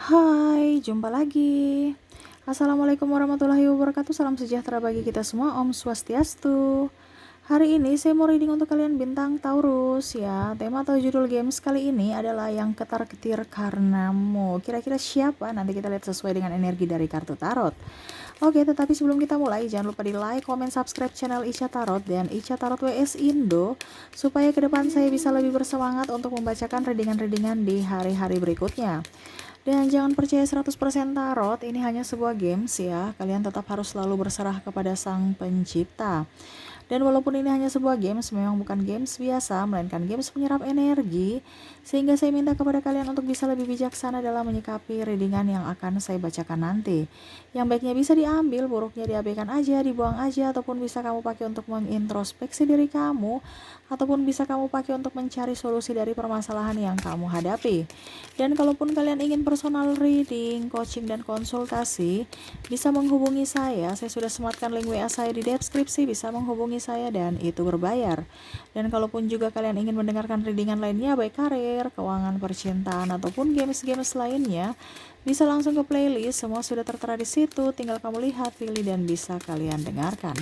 Hai, jumpa lagi. Assalamualaikum warahmatullahi wabarakatuh. Salam sejahtera bagi kita semua. Om Swastiastu. Hari ini saya mau reading untuk kalian bintang Taurus ya. Tema atau judul games kali ini adalah yang ketar-ketir karenamu. Kira-kira siapa? Nanti kita lihat sesuai dengan energi dari kartu tarot. Oke, tetapi sebelum kita mulai, jangan lupa di like, comment, subscribe channel Ica Tarot dan Ica Tarot WS Indo supaya ke depan saya bisa lebih bersemangat untuk membacakan readingan-readingan di hari-hari berikutnya. Dan jangan percaya 100% tarot, ini hanya sebuah games ya. Kalian tetap harus selalu berserah kepada Sang Pencipta. Dan walaupun ini hanya sebuah games, memang bukan games biasa, melainkan games penyerap energi, sehingga saya minta kepada kalian untuk bisa lebih bijaksana dalam menyikapi readingan yang akan saya bacakan nanti. Yang baiknya bisa diambil, buruknya diabaikan aja, dibuang aja, ataupun bisa kamu pakai untuk mengintrospeksi diri kamu, ataupun bisa kamu pakai untuk mencari solusi dari permasalahan yang kamu hadapi. Dan kalaupun kalian ingin personal reading, coaching, dan konsultasi, bisa menghubungi saya sudah sematkan link WA saya di deskripsi, bisa menghubungi saya dan itu berbayar. Dan kalaupun juga kalian ingin mendengarkan readingan lainnya, baik karir, keuangan, percintaan, ataupun games-games lainnya, bisa langsung ke playlist, semua sudah tertera di situ, tinggal kamu lihat, pilih, dan bisa kalian dengarkan.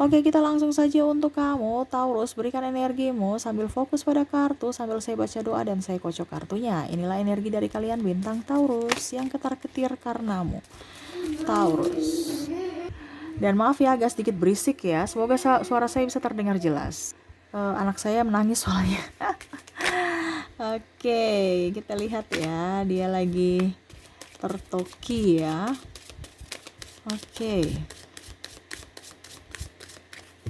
Oke, kita langsung saja untuk kamu, Taurus, berikan energimu sambil fokus pada kartu, sambil saya baca doa dan saya kocok kartunya. Inilah energi dari kalian bintang Taurus yang ketar-ketir karenamu. Taurus. Dan maaf ya agak sedikit berisik ya, semoga suara saya bisa terdengar jelas. Anak saya menangis soalnya. Oke, kita lihat ya, dia lagi tertoki ya. Oke.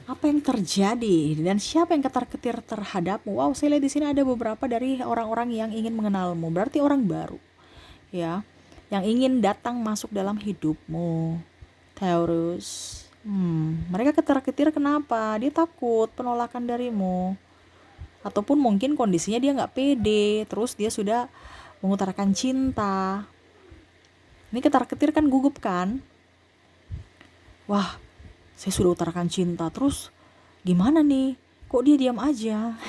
Apa yang terjadi dan siapa yang ketar-ketir terhadapmu? Wow, saya lihat di sini ada beberapa dari orang-orang yang ingin mengenalmu. Berarti orang baru, ya, yang ingin datang masuk dalam hidupmu, Taurus. Mereka ketar-ketir kenapa? Dia takut penolakan darimu, ataupun mungkin kondisinya dia nggak pede, terus dia sudah mengutarakan cinta. Ini ketar-ketir kan gugup kan? Wah, saya sudah utarakan cinta, terus gimana nih? Kok dia diam aja?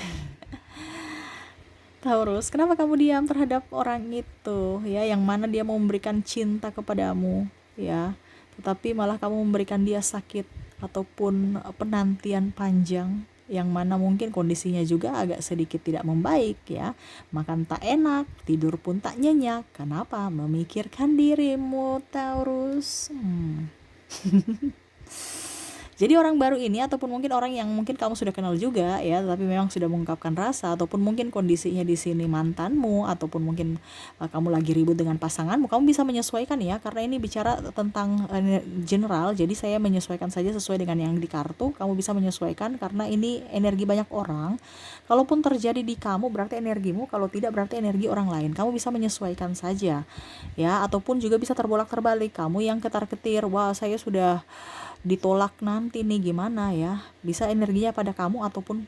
Taurus, kenapa kamu diam terhadap orang itu? Ya, yang mana dia mau memberikan cinta kepadamu, ya. Tetapi malah kamu memberikan dia sakit ataupun penantian panjang, yang mana mungkin kondisinya juga agak sedikit tidak membaik ya. Makan tak enak, tidur pun tak nyenyak. Kenapa? Memikirkan dirimu, Taurus. Jadi orang baru ini ataupun mungkin orang yang mungkin kamu sudah kenal juga ya, tapi memang sudah mengungkapkan rasa, ataupun mungkin kondisinya di sini mantanmu, ataupun mungkin kamu lagi ribut dengan pasanganmu, kamu bisa menyesuaikan ya, karena ini bicara tentang general, jadi saya menyesuaikan saja sesuai dengan yang di kartu. Kamu bisa menyesuaikan karena ini energi banyak orang. Kalaupun terjadi di kamu berarti energimu, kalau tidak berarti energi orang lain. Kamu bisa menyesuaikan saja ya, ataupun juga bisa terbolak-terbalik. Kamu yang ketar-ketir, wah saya sudah ditolak nanti nih gimana ya, bisa energinya pada kamu ataupun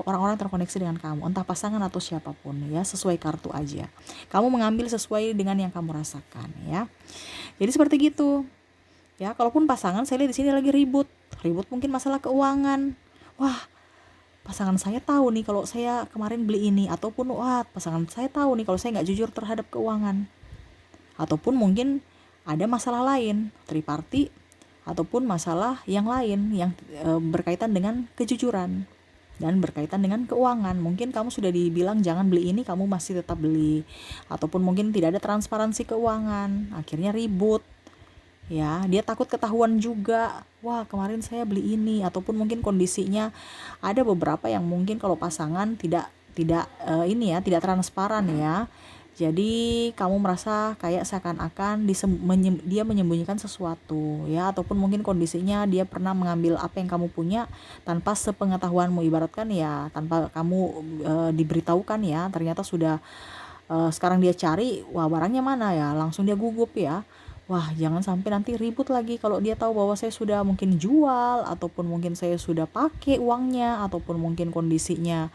orang-orang terkoneksi dengan kamu, entah pasangan atau siapapun ya, sesuai kartu aja. Kamu mengambil sesuai dengan yang kamu rasakan ya. Jadi seperti gitu ya. Kalaupun pasangan, saya lihat di sini lagi ribut mungkin masalah keuangan. Wah, pasangan saya tahu nih kalau saya kemarin beli ini, ataupun wah pasangan saya tahu nih kalau saya nggak jujur terhadap keuangan, ataupun mungkin ada masalah lain triparti, ataupun masalah yang lain yang berkaitan dengan kejujuran dan berkaitan dengan keuangan. Mungkin kamu sudah dibilang jangan beli ini, kamu masih tetap beli, ataupun mungkin tidak ada transparansi keuangan, akhirnya ribut ya. Dia takut ketahuan juga, wah kemarin saya beli ini, ataupun mungkin kondisinya ada beberapa yang mungkin kalau pasangan tidak ini ya, tidak transparan ya. Jadi kamu merasa kayak seakan-akan dia menyembunyikan sesuatu ya, ataupun mungkin kondisinya dia pernah mengambil apa yang kamu punya tanpa sepengetahuanmu, ibaratkan ya, tanpa kamu diberitahukan ya, ternyata sudah sekarang dia cari, wah barangnya mana ya, langsung dia gugup ya. Wah, jangan sampai nanti ribut lagi kalau dia tahu bahwa saya sudah mungkin jual, ataupun mungkin saya sudah pakai uangnya, ataupun mungkin kondisinya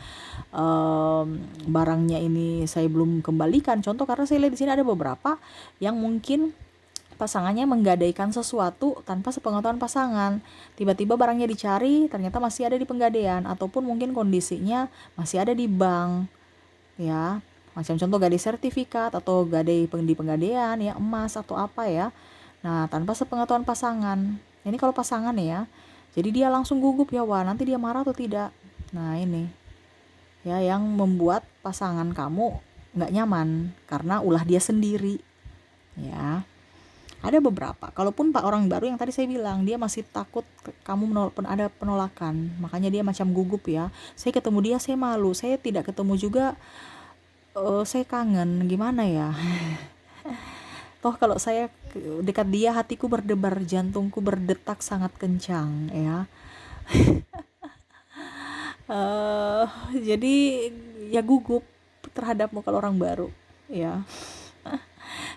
barangnya ini saya belum kembalikan. Contoh, karena saya lihat di sini ada beberapa yang mungkin pasangannya menggadaikan sesuatu tanpa sepengetahuan pasangan. Tiba-tiba barangnya dicari, ternyata masih ada di penggadaian, ataupun mungkin kondisinya masih ada di bank ya. Macam contoh gadai sertifikat atau gadai di penggadaian ya, emas atau apa ya. Nah, tanpa sepengetahuan pasangan. Ini kalau pasangan ya. Jadi dia langsung gugup ya, wah nanti dia marah atau tidak. Nah, ini ya yang membuat pasangan kamu nggak nyaman karena ulah dia sendiri. Ya. Ada beberapa. Kalaupun Pak orang baru yang tadi saya bilang, dia masih takut kamu ada penolakan. Makanya dia macam gugup ya. Saya ketemu dia, saya malu. Saya tidak ketemu juga, saya kangen. Gimana ya? Toh kalau saya dekat dia, hatiku berdebar, jantungku berdetak sangat kencang ya. eh jadi ya gugup terhadapmu kalau orang baru ya.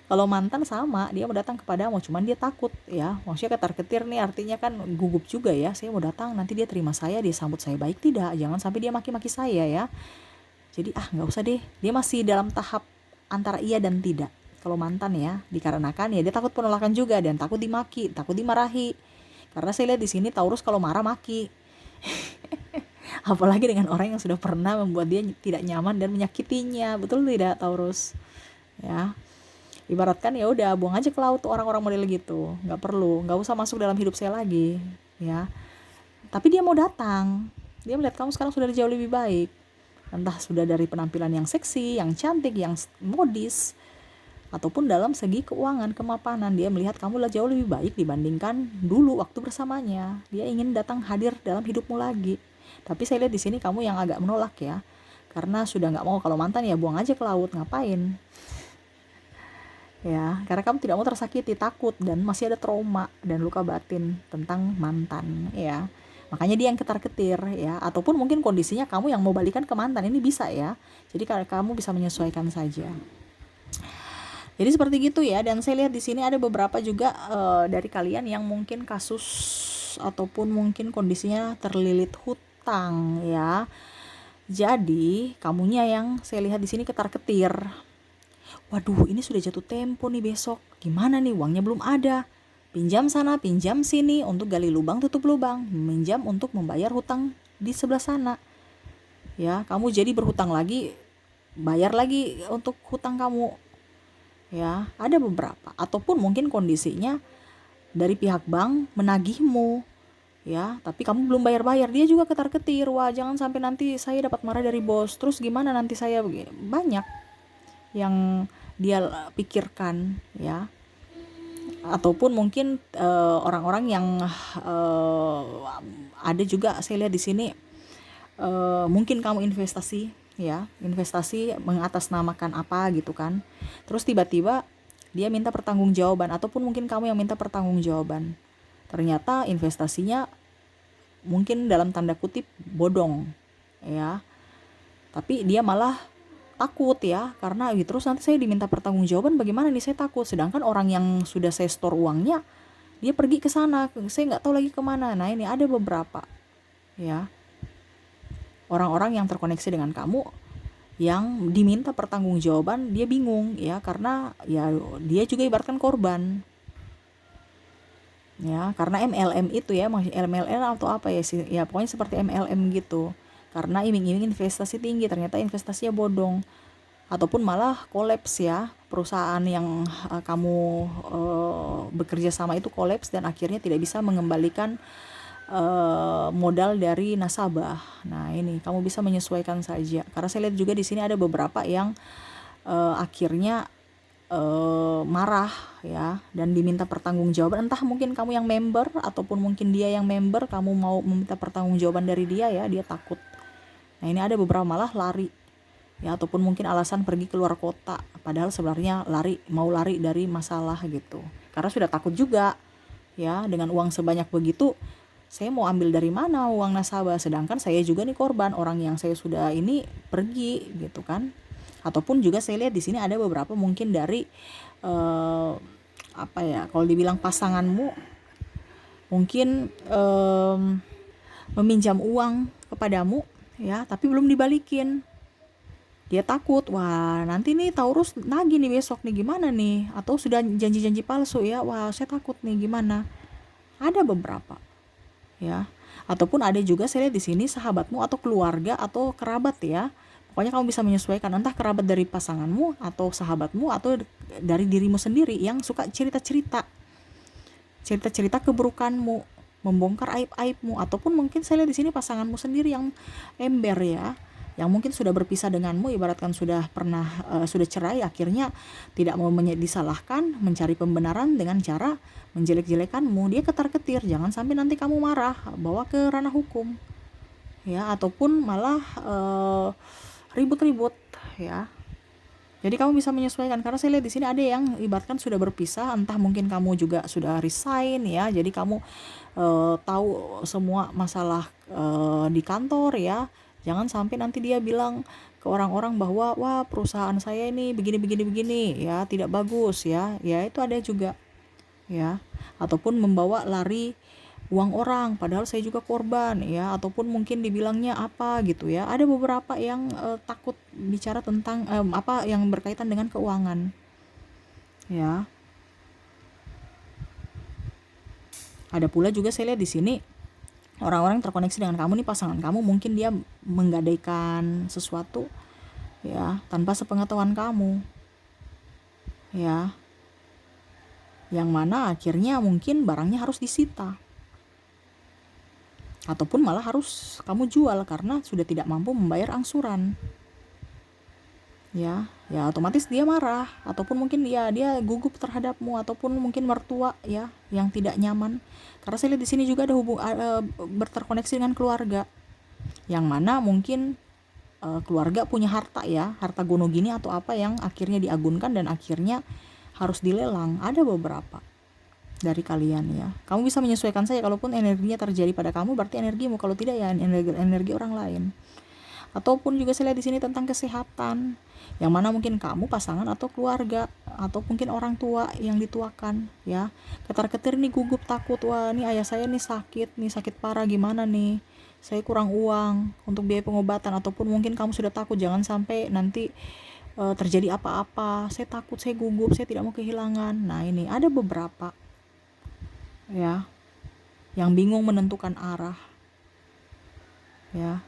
Kalau mantan sama, dia mau datang kepadamu, cuman dia takut ya. Maksudnya ketar-ketir nih, artinya kan gugup juga ya. Saya mau datang, nanti dia terima saya, dia sambut saya baik tidak? Jangan sampai dia maki-maki saya ya. Jadi nggak usah deh. Dia masih dalam tahap antara iya dan tidak. Kalau mantan ya, dikarenakan ya dia takut penolakan juga dan takut dimaki, takut dimarahi. Karena saya lihat di sini Taurus kalau marah maki. Apalagi dengan orang yang sudah pernah membuat dia tidak nyaman dan menyakitinya. Betul tidak Taurus? Ya. Ibaratkan ya udah buang aja ke laut tuh orang-orang model gitu, nggak usah masuk dalam hidup saya lagi ya. Tapi dia mau datang, dia melihat kamu sekarang sudah jauh lebih baik, entah sudah dari penampilan yang seksi, yang cantik, yang modis, ataupun dalam segi keuangan, kemapanan. Dia melihat kamu lah jauh lebih baik dibandingkan dulu waktu bersamanya. Dia ingin datang hadir dalam hidupmu lagi. Tapi saya lihat di sini kamu yang agak menolak ya, karena sudah nggak mau. Kalau mantan ya buang aja ke laut, ngapain ya, karena kamu tidak mau tersakiti, takut, dan masih ada trauma dan luka batin tentang mantan ya. Makanya dia yang ketar-ketir ya, ataupun mungkin kondisinya kamu yang mau balikan ke mantan, ini bisa ya. Jadi kamu bisa menyesuaikan saja. Jadi seperti gitu ya. Dan saya lihat di sini ada beberapa juga dari kalian yang mungkin kasus ataupun mungkin kondisinya terlilit hutang ya. Jadi kamunya yang saya lihat di sini ketar-ketir. Waduh, ini sudah jatuh tempo nih besok. Gimana nih, uangnya belum ada. Pinjam sana, pinjam sini untuk gali lubang, tutup lubang. Meminjam untuk membayar hutang di sebelah sana. Ya, kamu jadi berhutang lagi, bayar lagi untuk hutang kamu. Ya, ada beberapa. Ataupun mungkin kondisinya dari pihak bank menagihmu. Ya, tapi kamu belum bayar-bayar. Dia juga ketar-ketir. Wah, jangan sampai nanti saya dapat marah dari bos. Terus gimana nanti saya begini? Banyak yang dia pikirkan ya. Ataupun mungkin orang-orang yang ada juga saya lihat di sini mungkin kamu investasi ya, investasi mengatasnamakan apa gitu kan. Terus tiba-tiba dia minta pertanggungjawaban, ataupun mungkin kamu yang minta pertanggungjawaban. Ternyata investasinya mungkin dalam tanda kutip bodong ya. Tapi dia malah takut ya, karena terus nanti saya diminta pertanggungjawaban bagaimana nih, saya takut. Sedangkan orang yang sudah saya store uangnya, dia pergi ke sana, saya nggak tahu lagi kemana. Nah ini ada beberapa ya orang-orang yang terkoneksi dengan kamu yang diminta pertanggungjawaban, dia bingung ya, karena ya dia juga ibaratkan korban ya, karena MLM itu ya, MLM atau apa ya sih ya, pokoknya seperti MLM gitu. Karena iming-iming investasi tinggi, ternyata investasinya bodong, ataupun malah kolaps ya, perusahaan yang kamu bekerja sama itu kolaps dan akhirnya tidak bisa mengembalikan modal dari nasabah. Nah ini kamu bisa menyesuaikan saja, karena saya lihat juga di sini ada beberapa yang akhirnya marah ya dan diminta pertanggungjawaban. Entah mungkin kamu yang member ataupun mungkin dia yang member, kamu mau meminta pertanggungjawaban dari dia ya, dia takut. Nah ini ada beberapa malah lari ya, ataupun mungkin alasan pergi keluar kota, padahal sebenarnya mau lari dari masalah gitu, karena sudah takut juga ya. Dengan uang sebanyak begitu, saya mau ambil dari mana uang nasabah, sedangkan saya juga nih korban, orang yang saya sudah ini pergi gitu kan. Ataupun juga saya lihat di sini ada beberapa mungkin dari apa ya, kalau dibilang pasanganmu mungkin meminjam uang kepadamu ya, tapi belum dibalikin. Dia takut, wah nanti nih Taurus nagih nih besok nih, gimana nih, atau sudah janji-janji palsu ya, wah saya takut nih gimana. Ada beberapa ya. Ataupun ada juga saya lihat di sini sahabatmu atau keluarga atau kerabat ya, Pokoknya kamu bisa menyesuaikan, entah kerabat dari pasanganmu atau sahabatmu atau dari dirimu sendiri yang suka cerita-cerita keburukanmu, membongkar aib-aibmu, ataupun mungkin saya lihat di sini pasanganmu sendiri yang ember ya, yang mungkin sudah berpisah denganmu, ibaratkan sudah pernah sudah cerai, akhirnya tidak mau disalahkan, mencari pembenaran dengan cara menjelek-jelekanmu. Dia ketar-ketir, jangan sampai nanti kamu marah, bawa ke ranah hukum ya, ataupun malah ribut-ribut ya. Jadi kamu bisa menyesuaikan, karena saya lihat di sini ada yang ibaratkan sudah berpisah, entah mungkin kamu juga sudah resign ya. Jadi kamu tahu semua masalah di kantor ya. Jangan sampai nanti dia bilang ke orang-orang bahwa wah perusahaan saya ini begini ya, tidak bagus ya. Ya itu ada juga ya. Ataupun membawa lari uang orang padahal saya juga korban ya, ataupun mungkin dibilangnya apa gitu ya. Ada beberapa yang takut bicara tentang apa yang berkaitan dengan keuangan ya. Ada pula juga saya lihat di sini orang-orang terkoneksi dengan kamu nih, pasangan kamu mungkin dia menggadaikan sesuatu ya tanpa sepengetahuan kamu ya, yang mana akhirnya mungkin barangnya harus disita, ataupun malah harus kamu jual karena sudah tidak mampu membayar angsuran ya. Ya otomatis dia marah, ataupun mungkin dia gugup terhadapmu, ataupun mungkin mertua ya yang tidak nyaman. Karena saya lihat di sini juga ada berterkoneksi dengan keluarga, yang mana mungkin keluarga punya harta ya, harta gono gini atau apa yang akhirnya diagunkan dan akhirnya harus dilelang. Ada beberapa dari kalian ya. Kamu bisa menyesuaikan saja, kalaupun energinya terjadi pada kamu berarti energimu, kalau tidak ya energi orang lain. Ataupun juga saya lihat di sini tentang kesehatan, yang mana mungkin kamu pasangan atau keluarga atau mungkin orang tua yang dituakan ya, ketar-ketir nih, gugup, takut, wah nih ayah saya nih sakit parah, gimana nih, saya kurang uang untuk biaya pengobatan, ataupun mungkin kamu sudah takut jangan sampai nanti terjadi apa-apa, saya takut, saya gugup, saya tidak mau kehilangan. Nah ini ada beberapa ya yang bingung menentukan arah ya,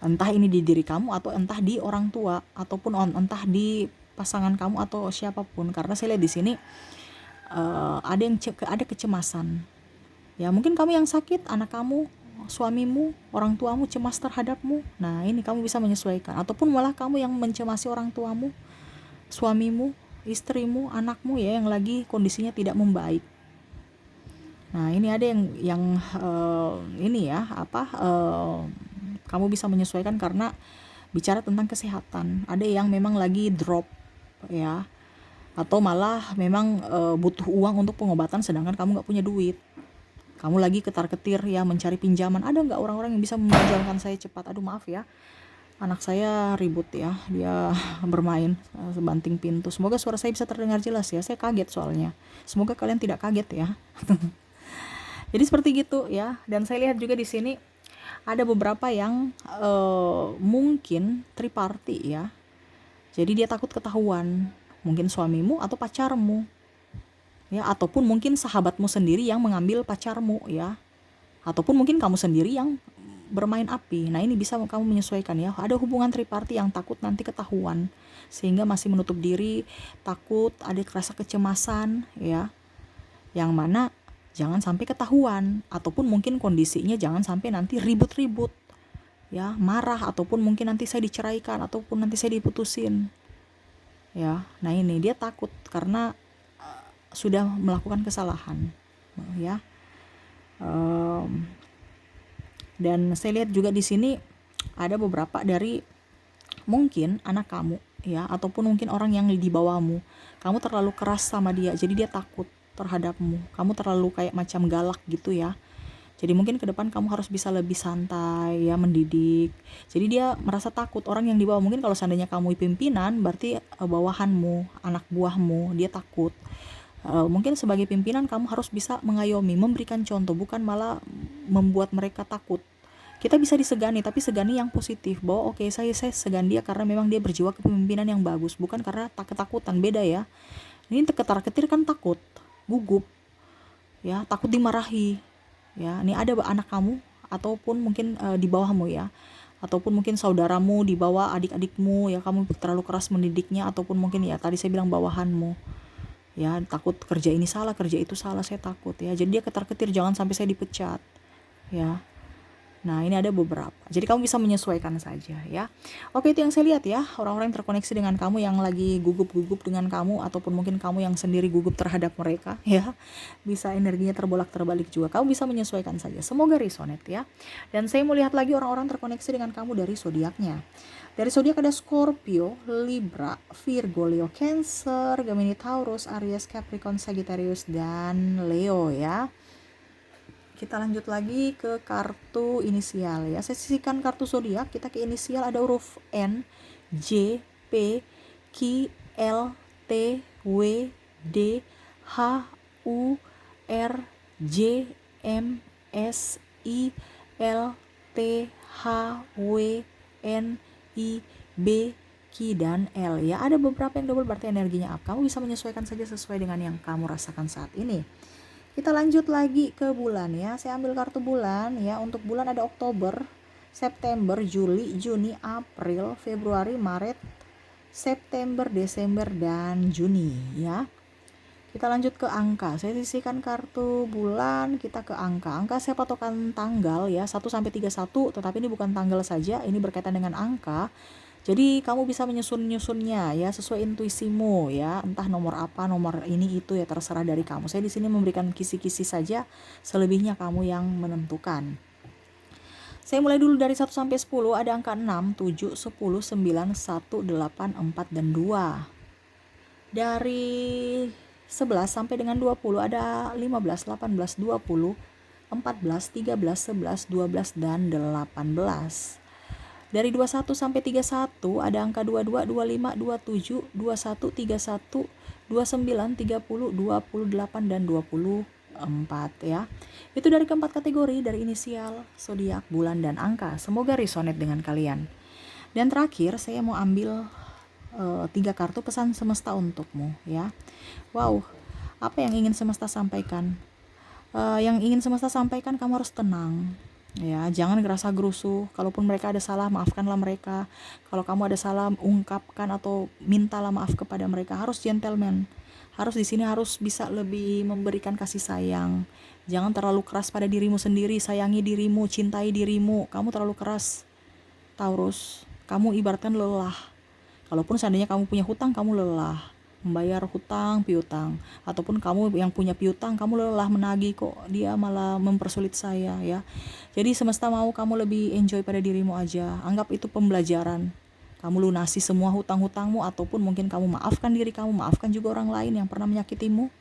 entah ini di diri kamu atau entah di orang tua, ataupun entah di pasangan kamu atau siapapun. Karena saya lihat di sini ada kecemasan ya, mungkin kamu yang sakit, anak kamu, suamimu, orang tuamu cemas terhadapmu. Nah ini kamu bisa menyesuaikan, ataupun malah kamu yang mencemasi orang tuamu, suamimu, istrimu, anakmu ya yang lagi kondisinya tidak membaik. Nah ini ada yang ini ya kamu bisa menyesuaikan karena bicara tentang kesehatan. Ada yang memang lagi drop ya, atau malah memang butuh uang untuk pengobatan sedangkan kamu nggak punya duit. Kamu lagi ketar-ketir ya mencari pinjaman. Ada nggak orang-orang yang bisa meminjamkan saya cepat? Aduh maaf ya, anak saya ribut ya, dia bermain sebanting pintu. Semoga suara saya bisa terdengar jelas ya, saya kaget soalnya. Semoga kalian tidak kaget ya. Jadi seperti gitu ya. Dan saya lihat juga di sini ada beberapa yang mungkin triparty ya. Jadi dia takut ketahuan, mungkin suamimu atau pacarmu ya, ataupun mungkin sahabatmu sendiri yang mengambil pacarmu ya, ataupun mungkin kamu sendiri yang bermain api. Nah ini bisa kamu menyesuaikan ya. Ada hubungan triparty yang takut nanti ketahuan sehingga masih menutup diri, takut, ada rasa kecemasan ya, yang mana jangan sampai ketahuan, ataupun mungkin kondisinya jangan sampai nanti ribut-ribut ya, marah, ataupun mungkin nanti saya diceraikan, ataupun nanti saya diputusin ya. Nah ini dia takut karena sudah melakukan kesalahan ya. Dan saya lihat juga di sini ada beberapa dari mungkin anak kamu ya, ataupun mungkin orang yang di bawahmu, kamu terlalu keras sama dia, jadi dia takut terhadapmu. Kamu terlalu kayak macam galak gitu ya. Jadi mungkin ke depan kamu harus bisa lebih santai ya, mendidik. Jadi dia merasa takut, orang yang di bawah. Mungkin kalau seandainya kamu pimpinan, berarti bawahanmu, anak buahmu, dia takut. Mungkin sebagai pimpinan kamu harus bisa mengayomi, memberikan contoh, bukan malah membuat mereka takut. Kita bisa disegani, tapi segani yang positif, bahwa oke, saya segan dia karena memang dia berjiwa kepemimpinan yang bagus, bukan karena ketakutan. Beda ya. Ini ketar-ketir kan takut, gugup ya, takut dimarahi ya. Ini ada anak kamu ataupun mungkin di bawahmu ya, ataupun mungkin saudaramu di bawah, adik-adikmu ya, kamu terlalu keras mendidiknya, ataupun mungkin ya tadi saya bilang bawahanmu ya, takut kerja ini salah, kerja itu salah, saya takut ya, jadi dia ketar-ketir jangan sampai saya dipecat ya. Nah, ini ada beberapa. Jadi kamu bisa menyesuaikan saja ya. Oke, itu yang saya lihat ya. Orang-orang yang terkoneksi dengan kamu, yang lagi gugup-gugup dengan kamu, ataupun mungkin kamu yang sendiri gugup terhadap mereka ya. Bisa energinya terbolak-terbalik juga. Kamu bisa menyesuaikan saja. Semoga resonate ya. Dan saya mau lihat lagi orang-orang terkoneksi dengan kamu dari zodiaknya. Dari zodiak ada Scorpio, Libra, Virgo, Leo, Cancer, Gemini, Taurus, Aries, Capricorn, Sagittarius, dan Leo ya. Kita lanjut lagi ke kartu inisial ya. Saya sisihkan kartu zodiak, kita ke inisial, ada huruf N, J, P, Q, L, T, W, D, H, U, R, J, M, S, I, L, T, H, W, N, I, B, Q, dan L ya. Ada beberapa yang double, berarti energinya up. Kamu bisa menyesuaikan saja sesuai dengan yang kamu rasakan saat ini. Kita lanjut lagi ke bulan ya. Saya ambil kartu bulan ya. Untuk bulan ada Oktober, September, Juli, Juni, April, Februari, Maret, September, Desember, dan Juni ya. Kita lanjut ke angka. Saya sisihkan kartu bulan, kita ke angka. Angka saya patokan tanggal ya, 1 sampai 31, tetapi ini bukan tanggal saja, ini berkaitan dengan angka. Jadi kamu bisa menyusun-nyusunnya ya sesuai intuisimu ya, entah nomor apa, nomor ini itu ya, terserah dari kamu. Saya di sini memberikan kisi-kisi saja, selebihnya kamu yang menentukan. Saya mulai dulu dari 1 sampai 10, ada angka 6, 7, 10, 9, 1, 8, 4, dan 2. Dari 11 sampai dengan 20 ada 15, 18, 20, 14, 13, 11, 12, dan 18. Dari 21 sampai 31 ada angka 22, 25, 27, 21, 31, 29, 30, 28, dan 24 ya. Itu dari keempat kategori, dari inisial, zodiak, bulan, dan angka. Semoga resonate dengan kalian. Dan terakhir saya mau ambil 3 kartu pesan semesta untukmu ya. Wow, apa yang ingin semesta sampaikan? Yang ingin semesta sampaikan, kamu harus tenang ya, jangan ngerasa gerusuh. Kalaupun mereka ada salah, maafkanlah mereka. Kalau kamu ada salah, ungkapkan atau mintalah maaf kepada mereka. Harus gentleman, harus di sini harus bisa lebih memberikan kasih sayang. Jangan terlalu keras pada dirimu sendiri. Sayangi dirimu, cintai dirimu. Kamu terlalu keras, Taurus, kamu ibaratkan lelah. Kalaupun seandainya kamu punya hutang, kamu lelah membayar hutang piutang, ataupun kamu yang punya piutang, kamu lelah menagih, kok dia malah mempersulit saya ya. Jadi semesta mau kamu lebih enjoy pada dirimu aja. Anggap itu pembelajaran. Kamu lunasi semua hutang-hutangmu, ataupun mungkin kamu maafkan diri kamu, maafkan juga orang lain yang pernah menyakitimu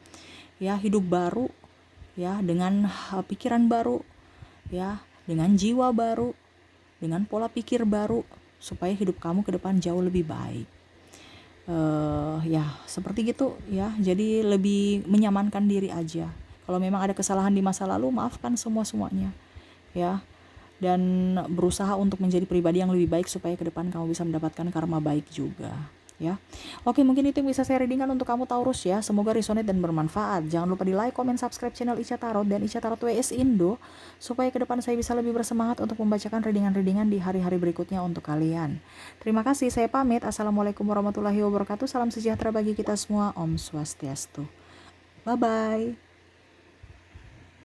ya. Hidup baru ya, dengan pikiran baru ya, dengan jiwa baru, dengan pola pikir baru, supaya hidup kamu ke depan jauh lebih baik. Ya seperti gitu ya. Jadi lebih menyamankan diri aja. Kalau memang ada kesalahan di masa lalu, maafkan semuanya ya, dan berusaha untuk menjadi pribadi yang lebih baik supaya ke depan kamu bisa mendapatkan karma baik juga ya. Oke, mungkin itu yang bisa saya readingkan untuk kamu Taurus ya. Semoga resonate dan bermanfaat. Jangan lupa di like, comment, subscribe channel Ica Tarot dan Ica Tarot WS Indo, supaya ke depan saya bisa lebih bersemangat untuk membacakan readingan-readingan di hari-hari berikutnya untuk kalian. Terima kasih, saya pamit. Assalamualaikum warahmatullahi wabarakatuh. Salam sejahtera bagi kita semua. Om Swastiastu. Bye bye.